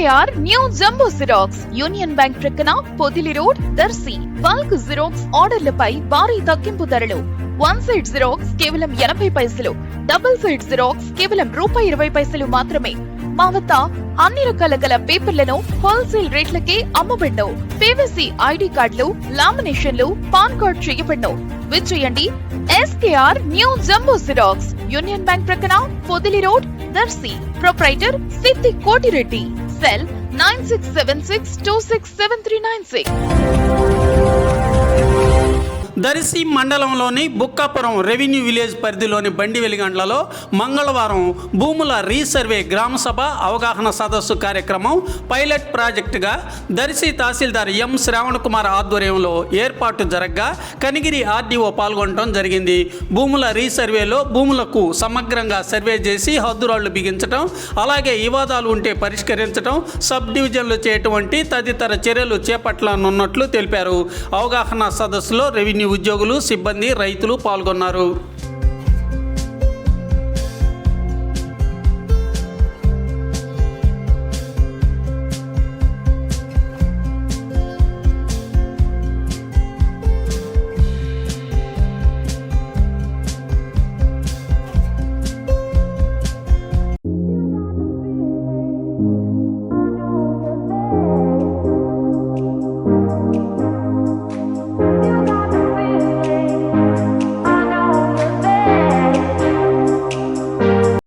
SKR new jumbo xerox union bank ప్రక్కన Podili road Darsi. Bulk xerox ఆర్డర్లపై భారీ తగ్గింపు ధరలు. వన్ సైడ్ జిరాక్స్ కేవలం 80 పైసలు, డబుల్ సైడ్ జిరాక్స్ కేవలం ₹20 మాత్రమే. మా వద్ద అన్ని రకాల గల పేపర్లను హోల్సేల్ రేట్లకే అమ్మబడ్ను. PVC ID కార్డులు, లామినేషన్లు, పాన్ కార్డ్ చేయబడ్ను. విచ్చేయండి SKR new jumbo xerox union bank ప్రక్కన పొదిలి రోడ్ దర్శి. ప్రొప్రైటర్ సిద్ధి కోటిరెడ్డి. సెల్ 9676267396. దర్శి మండలంలోని బుక్కాపురం రెవెన్యూ విలేజ్ పరిధిలోని బండి వెలిగండ్లలో మంగళవారం భూముల రీసర్వే గ్రామసభ అవగాహన సదస్సు కార్యక్రమం పైలట్ ప్రాజెక్టుగా దర్శి తహసీల్దార్ ఎం శ్రావణ్ కుమార్ ఆధ్వర్యంలో ఏర్పాటు జరగగా కనిగిరి RDO పాల్గొనడం జరిగింది. భూముల రీసర్వేలో భూములకు సమగ్రంగా సర్వే చేసి హద్దురాళ్లు బిగించడం, అలాగే వివాదాలు ఉంటే పరిష్కరించడం, సబ్ డివిజన్లు చేయటం వంటి తదితర చర్యలు చేపట్టనున్నట్లు తెలిపారు. అవగాహన సదస్సులో రెవెన్యూ ఉద్యోగులు, సిబ్బంది, రైతులు పాల్గొన్నారు.